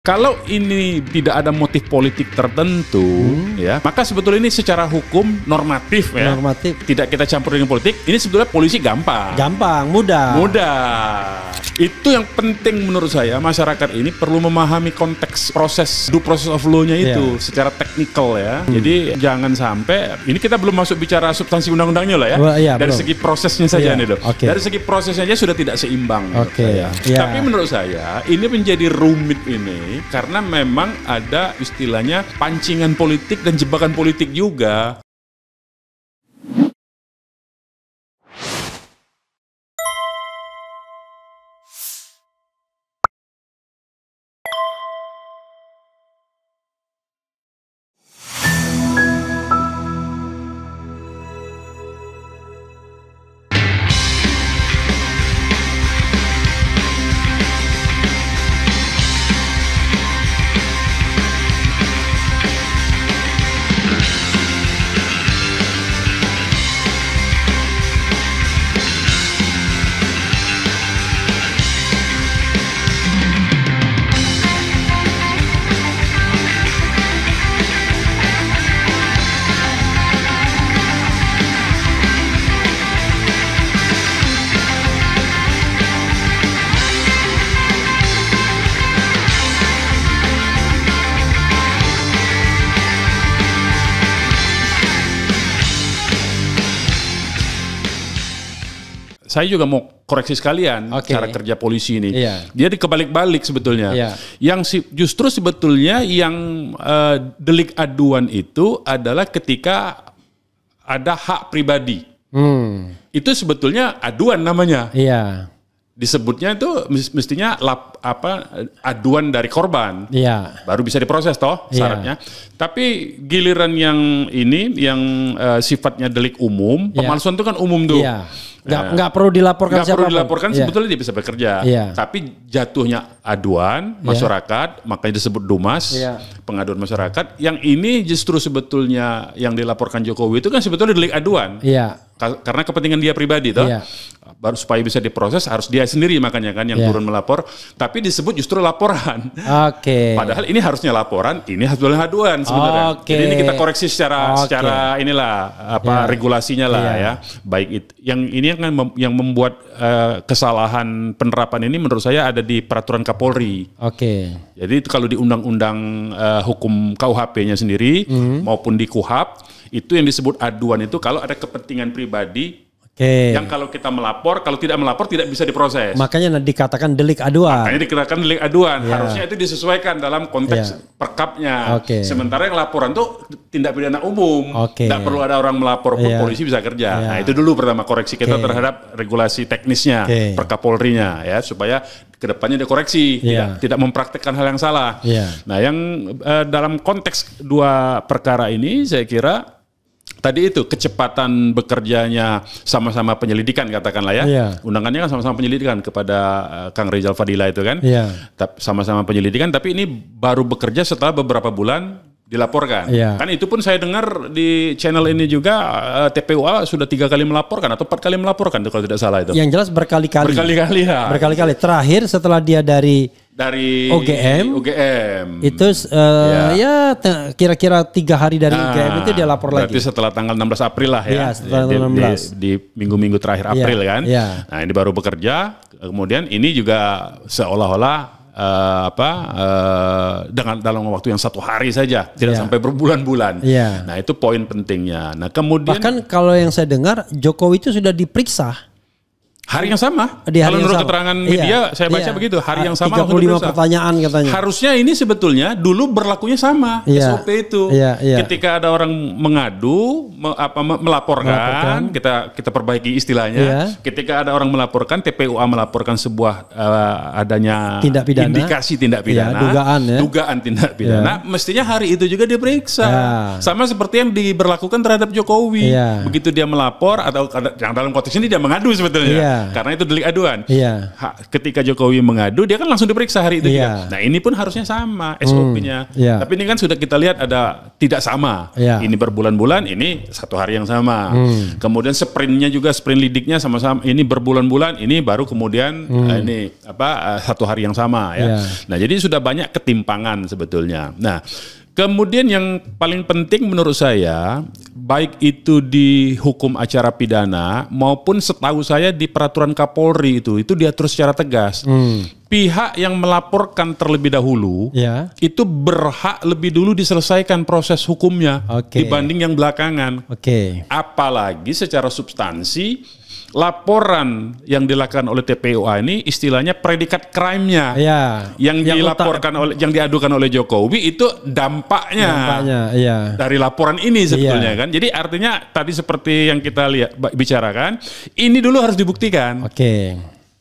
Kalau ini tidak ada motif politik tertentu, ya, maka sebetulnya ini secara hukum normatif, ya. Normatif. Tidak kita campur dengan politik. Ini sebetulnya polisi gampang. Gampang, mudah. Mudah. Itu yang penting menurut saya, masyarakat ini perlu memahami konteks proses due process of law-nya itu secara teknikal, ya. Jadi jangan sampai ini kita belum masuk bicara substansi undang-undangnya lah, ya. Dari belum. segi prosesnya saja nih, loh. Okay. Dari segi prosesnya aja sudah tidak seimbang. Oke. Tapi menurut saya ini menjadi rumit ini karena memang ada istilahnya pancingan politik dan jebakan politik juga. Saya juga mau koreksi sekalian cara kerja polisi ini. Dia dikebalik-balik sebetulnya. Yang justru sebetulnya yang delik aduan itu adalah ketika ada hak pribadi. Itu sebetulnya aduan namanya. Disebutnya itu mestinya aduan dari korban. Baru bisa diproses toh syaratnya. Tapi giliran yang ini yang sifatnya delik umum, pemalsuan itu kan umum tuh. Nggak perlu dilaporkan siapa. Nggak perlu dilaporkan, sebetulnya dia bisa bekerja. Tapi jatuhnya aduan masyarakat, makanya disebut DUMAS, pengaduan masyarakat. Yang ini justru sebetulnya yang dilaporkan Jokowi itu kan sebetulnya delik aduan. Karena kepentingan dia pribadi toh. Baru supaya bisa diproses harus dia sendiri makanya kan yang turun melapor. Tapi disebut justru laporan. Padahal ini harusnya laporan, ini harusnya aduan sebenarnya. Jadi ini kita koreksi secara inilah regulasinya lah ya. Baik itu yang ini yang membuat kesalahan penerapan ini menurut saya ada di peraturan Kapolri. Jadi itu kalau di undang-undang hukum KUHP-nya sendiri maupun di KUHAP itu yang disebut aduan itu kalau ada kepentingan pribadi. Yang kalau kita melapor, kalau tidak melapor tidak bisa diproses. Makanya dikatakan delik aduan. Makanya dikatakan delik aduan. Harusnya itu disesuaikan dalam konteks perkapnya. Sementara yang laporan itu tindak pidana umum. Tidak perlu ada orang melapor pun polisi bisa kerja. Nah itu dulu pertama koreksi kita terhadap regulasi teknisnya, Perkapolrinya ya supaya kedepannya dikoreksi, tidak mempraktekkan hal yang salah. Nah yang dalam konteks dua perkara ini saya kira tadi itu kecepatan bekerjanya sama-sama penyelidikan katakanlah ya. Undangannya kan sama-sama penyelidikan kepada Kang Rizal Fadila itu kan. Sama-sama penyelidikan tapi ini baru bekerja setelah beberapa bulan dilaporkan. Kan itu pun saya dengar di channel ini juga TPUA sudah 3 kali melaporkan atau 4 kali melaporkan kalau tidak salah itu. Yang jelas berkali-kali. Berkali-kali. Terakhir setelah dia dari UGM itu kira-kira 3 hari dari UGM itu dia lapor lagi. Berarti setelah tanggal 16 April lah ya. Setelah 16. Di minggu-minggu terakhir April kan. Nah ini baru bekerja. Kemudian ini juga seolah-olah dengan dalam waktu yang 1 hari saja, tidak sampai berbulan-bulan. Nah itu poin pentingnya. Nah kemudian bahkan kalau yang saya dengar Jokowi itu sudah diperiksa. Hari yang sama. Kalau menurut keterangan media saya baca begitu, hari yang sama 35 pertanyaan katanya. Harusnya ini sebetulnya dulu berlakunya sama SOP itu. Ketika ada orang mengadu, melaporkan, kita perbaiki istilahnya. Ketika ada orang melaporkan, TPUA melaporkan sebuah adanya indikasi tindak pidana, dugaan tindak pidana, mestinya hari itu juga diperiksa. Sama seperti yang diberlakukan terhadap Jokowi. Begitu dia melapor atau yang dalam konteks ini dia mengadu sebetulnya. Karena itu delik aduan. Iya. Ketika Jokowi mengadu, dia kan langsung diperiksa hari itu juga. Nah ini pun harusnya sama SOP-nya. Tapi ini kan sudah kita lihat ada tidak sama. Ini berbulan-bulan, ini 1 hari yang sama. Kemudian sprintnya juga, sprint lidiknya sama-sama. Ini berbulan-bulan, ini baru kemudian ini 1 hari yang sama ya. Nah jadi sudah banyak ketimpangan sebetulnya. Nah kemudian yang paling penting menurut saya, baik itu di hukum acara pidana maupun setahu saya di peraturan Kapolri itu diatur secara tegas. Pihak yang melaporkan terlebih dahulu itu berhak lebih dulu diselesaikan proses hukumnya dibanding yang belakangan. Apalagi secara substansi laporan yang dilakukan oleh TPUA ini istilahnya predikat crime-nya yang dilaporkan yang diadukan oleh Jokowi itu dampaknya dari laporan ini sebetulnya kan. Jadi artinya tadi seperti yang kita bicarakan, ini dulu harus dibuktikan.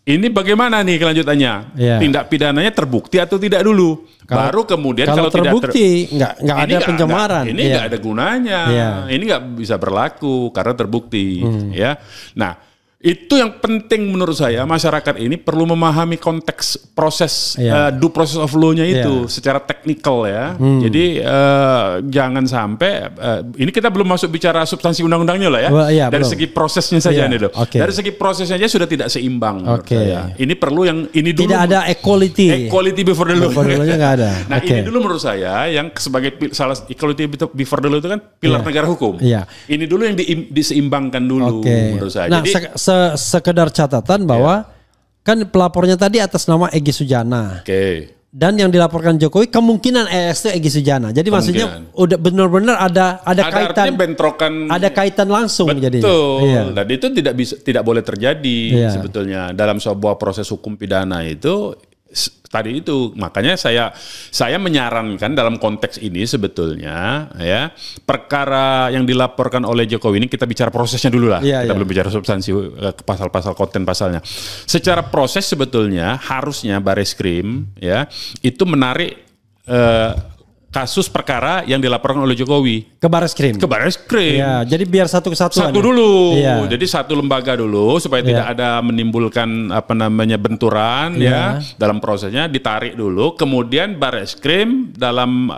Ini bagaimana nih kelanjutannya? Tindak pidananya terbukti atau tidak dulu? Baru kemudian kalau terbukti nggak ada pencemaran. Ini nggak ada gunanya. Ini nggak bisa berlaku karena terbukti. Ya. Nah, itu yang penting menurut saya, masyarakat ini perlu memahami konteks proses due process of law-nya itu secara teknikal ya. Jadi jangan sampai ini kita belum masuk bicara substansi undang-undangnya lah ya. Dari segi prosesnya saja nih loh. Dari segi prosesnya aja sudah tidak seimbang menurut saya. Ini perlu yang ini dulu. Tidak ada equality before the law. Nggak ada. Nah ini dulu menurut saya yang sebagai salah equality before the law itu kan pilar negara hukum. Ini dulu yang diseimbangkan dulu menurut saya. Nah, jadi sekedar catatan bahwa kan pelapornya tadi atas nama Egy Sujana. Dan yang dilaporkan Jokowi kemungkinan itu Egy Sujana. Jadi maksudnya udah benar-benar ada kaitan bentrokan, ada kaitan langsung jadi. Betul. Dan itu tidak boleh terjadi sebetulnya dalam sebuah proses hukum pidana itu. Tadi itu makanya saya menyarankan dalam konteks ini sebetulnya ya perkara yang dilaporkan oleh Jokowi ini kita bicara prosesnya dulu lah, kita belum bicara substansi pasal-pasal konten pasalnya. Secara proses sebetulnya harusnya Bareskrim ya itu menarik kasus perkara yang dilaporkan oleh Jokowi ke Bareskrim. Ya, jadi biar satu kesatuan. Satu dulu. Jadi satu lembaga dulu supaya tidak ada menimbulkan benturan ya dalam prosesnya, ditarik dulu. Kemudian Bareskrim dalam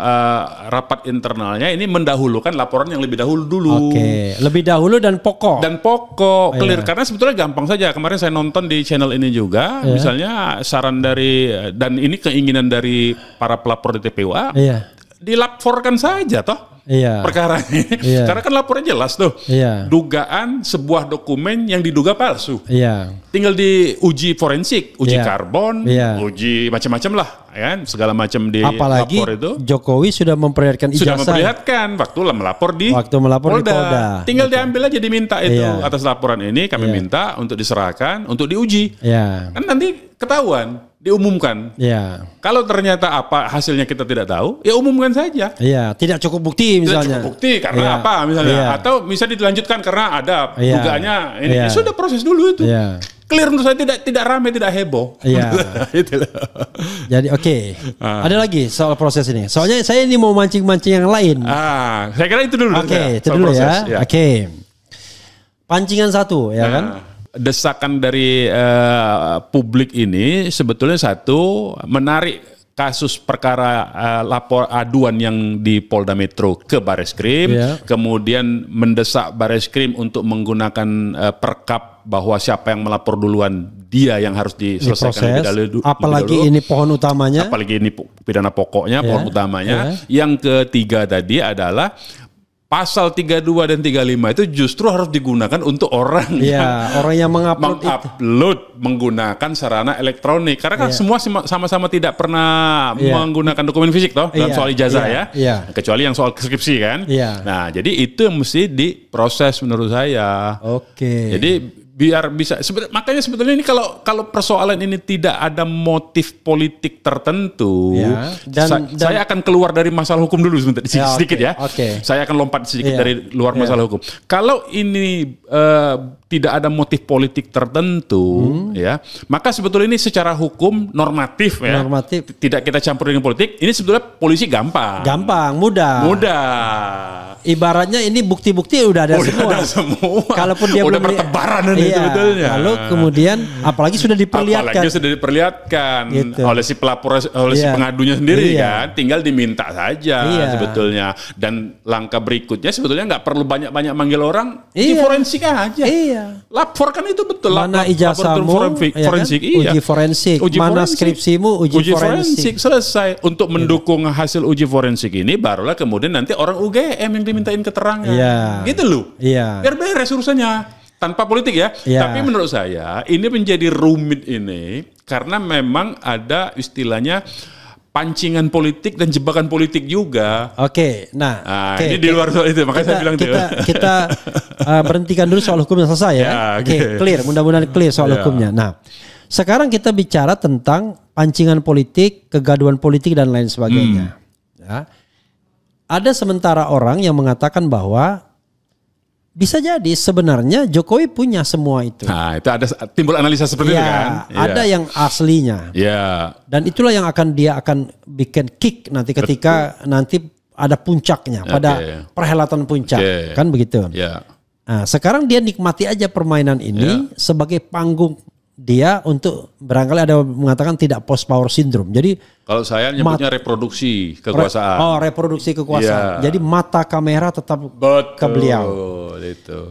rapat internalnya ini mendahulukan laporan yang lebih dahulu dulu. Lebih dahulu dan pokok. Clear karena sebetulnya gampang saja. Kemarin saya nonton di channel ini juga, misalnya saran dari dan ini keinginan dari para pelapor di TPUA. Dilaporkan saja toh perkara ini. Karena kan laporannya jelas tuh. Dugaan sebuah dokumen yang diduga palsu. Tinggal diuji forensik, uji karbon, uji macam-macam lah, kan segala macam di apalagi lapor itu. Jokowi sudah memperlihatkan ijazah. Sudah memperlihatkan waktu melapor di Polda. Tinggal diambil aja diminta itu atas laporan ini kami minta untuk diserahkan, untuk diuji. Kan nanti ketahuan. Diumumkan. Kalau ternyata apa hasilnya kita tidak tahu, ya umumkan saja. Tidak cukup bukti misalnya. Tidak cukup bukti karena apa misalnya, atau bisa dilanjutkan karena ada dugaannya ini. Sudah proses dulu itu. Clear menurut saya, tidak ramai, tidak heboh. Jadi ada lagi soal proses ini. Soalnya saya ini mau mancing-mancing yang lain. Saya kira itu dulu. Itu dulu ya. Pancingan satu ya kan. Desakan dari publik ini sebetulnya satu, menarik kasus perkara lapor aduan yang di Polda Metro ke Bareskrim, kemudian mendesak Bareskrim untuk menggunakan perkap bahwa siapa yang melapor duluan dia yang harus diselesaikan lebih dulu. Apalagi ini pohon utamanya. Apalagi ini pidana pokoknya, pohon utamanya. Yang ketiga tadi adalah pasal 32 dan 35 itu justru harus digunakan untuk orang yang mengupload menggunakan sarana elektronik. Karena kan semua sama-sama tidak pernah menggunakan dokumen fisik toh dalam soal ijazah kecuali yang soal skripsi kan. Nah, jadi itu yang mesti diproses menurut saya. Jadi biar bisa makanya sebetulnya ini kalau persoalan ini tidak ada motif politik tertentu, saya akan keluar dari masalah hukum dulu sedikit ya. Saya akan lompat sedikit dari luar masalah hukum. Kalau ini tidak ada motif politik tertentu, ya, maka sebetulnya ini secara hukum normatif, ya, tidak kita campur dengan politik. Ini sebetulnya polisi gampang, mudah. Ibaratnya ini bukti-bukti udah ada semua. Kalaupun dia udah bertebaran ini sebetulnya. Lalu kemudian apalagi sudah diperlihatkan. Gitu. Oleh si pelapor, oleh si pengadunya sendiri kan, tinggal diminta saja sebetulnya. Dan langkah berikutnya sebetulnya nggak perlu banyak-banyak manggil orang, uji forensik aja. Lapor kan itu betul. Mana ijazahmu, forensik, uji forensik. Mana skripsimu, uji forensik. Selesai. Untuk mendukung hasil uji forensik ini, barulah kemudian nanti orang UGM yang dimintain keterangan. Gitu loh. Biar beres urusannya. Tanpa politik ya. Tapi menurut saya ini menjadi rumit ini karena memang ada istilahnya pancingan politik dan jebakan politik juga. Ini di luar soal itu, makanya saya bilang kita berhentikan dulu soal hukumnya selesai ya. Clear, mudah-mudahan clear soal hukumnya. Nah, sekarang kita bicara tentang pancingan politik, kegaduhan politik dan lain sebagainya. Ya. Ada sementara orang yang mengatakan bahwa bisa jadi sebenarnya Jokowi punya semua itu. Nah, itu ada timbul analisa seperti itu kan. Ada yang aslinya. Dan itulah yang dia akan bikin kick nanti ketika nanti ada puncaknya pada perhelatan puncak, kan begitu. Nah, sekarang dia nikmati aja permainan ini sebagai panggung dia untuk barangkali ada mengatakan tidak post power syndrome. Jadi kalau saya nyebutnya reproduksi kekuasaan. Reproduksi kekuasaan. Jadi mata kamera tetap ke beliau. Itu.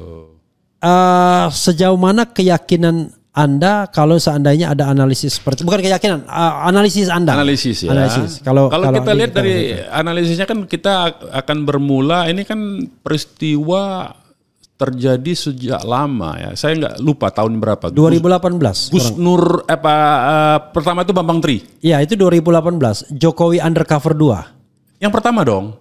Sejauh mana keyakinan Anda kalau seandainya ada analisis seperti, bukan keyakinan, analisis Anda. Analisis ya. Kalau kita lihat dari analisisnya kan kita akan bermula, ini kan peristiwa terjadi sejak lama ya. Saya nggak lupa tahun berapa. 2018. Gus Nur pertama itu Bambang Tri. Iya, itu 2018. Jokowi Undercover 2. Yang pertama dong.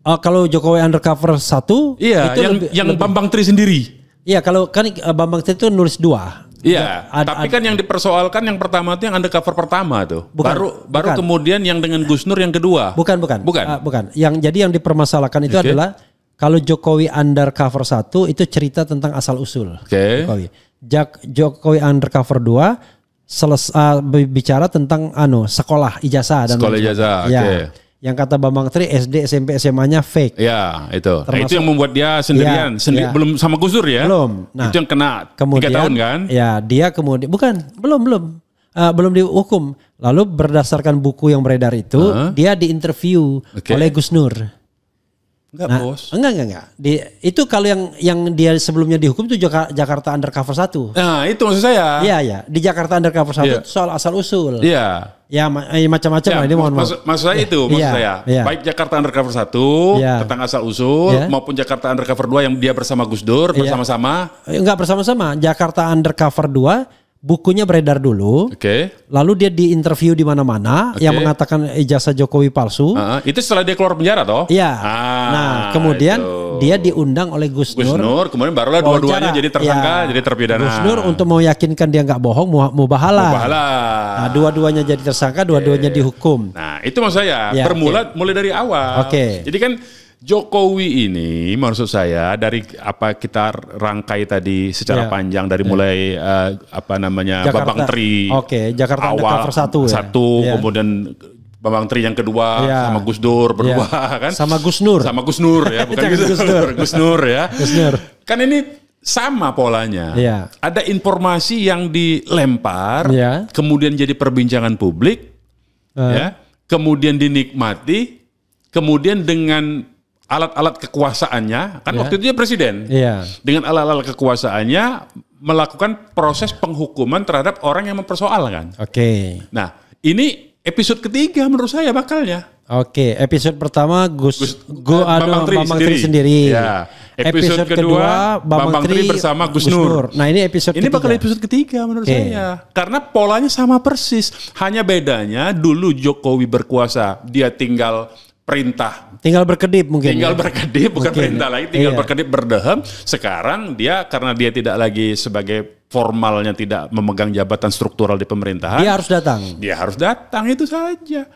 Kalau Jokowi Undercover 1 itu yang Bambang Tri sendiri. Iya, kalau kan Bambang Tri itu nulis 2. Iya, tapi kan yang dipersoalkan yang pertama itu yang undercover pertama tuh. Baru kemudian yang dengan Gus Nur yang kedua. Bukan. Yang dipermasalahkan itu adalah kalau Jokowi Undercover 1 itu cerita tentang asal usul. Jokowi Undercover 2 bicara tentang sekolah ijazah dan sekolah ijazah. Yang kata Bambang Tri SD SMP SMA-nya fake. Ya, itu. Itu yang membuat dia sendirian, belum sama Gus Dur ya. Belum. Nah, itu yang kena 3 tahun kan? Ya, dia kemudian belum dihukum. Lalu berdasarkan buku yang beredar itu, dia diinterview oleh Gus Nur. Bos. Enggak. Itu kalau yang dia sebelumnya dihukum itu Jakarta Undercover 1. Nah, itu maksud saya. Iya. Di Jakarta Undercover 1 soal asal usul. Iya. Ya macam-macam lah ini maksud saya itu saya. Baik Jakarta Undercover 1 tentang asal usul maupun Jakarta Undercover 2 yang dia bersama Gus Dur bersama-sama. Enggak bersama-sama. Jakarta Undercover 2 bukunya beredar dulu, lalu dia diinterview di mana-mana yang mengatakan ijazah Jokowi palsu. Itu setelah dia keluar penjara toh? Iya. Nah, kemudian dia diundang oleh Gus Nur. Kemudian barulah dua-duanya jadi tersangka, jadi terpidana. Gus Nur untuk meyakinkan dia nggak bohong, mubahalah. Nah, dua-duanya jadi tersangka, dua-duanya dihukum. Nah, itu maksud saya. Bermula mulai dari awal. Jadi kan Jokowi ini maksud saya dari apa kita rangkai tadi secara panjang dari mulai Bambang Tri Jakarta Undercover 1 kemudian Bambang Tri yang kedua sama Gus Dur berdua kan sama Gus Nur ya bukan Gus Nur ya kan ini sama polanya ada informasi yang dilempar kemudian jadi perbincangan publik kemudian dinikmati kemudian dengan alat-alat kekuasaannya, kan waktu itu dia presiden. Dengan alat-alat kekuasaannya melakukan proses penghukuman terhadap orang yang mempersoalkan. Nah, ini episode ketiga menurut saya bakalnya. Episode pertama Bambang Tri sendiri. Episode kedua Bambang Tri bersama Gus Nur. Nah, ini episode ketiga. Ini bakal episode ketiga menurut saya. Karena polanya sama persis. Hanya bedanya dulu Jokowi berkuasa, dia tinggal berkedip mungkin. Tinggal berkedip bukan perintah lagi, tinggal berkedip berdehem. Sekarang dia karena dia tidak lagi sebagai formalnya tidak memegang jabatan struktural di pemerintahan. Dia harus datang. Dia harus datang itu saja.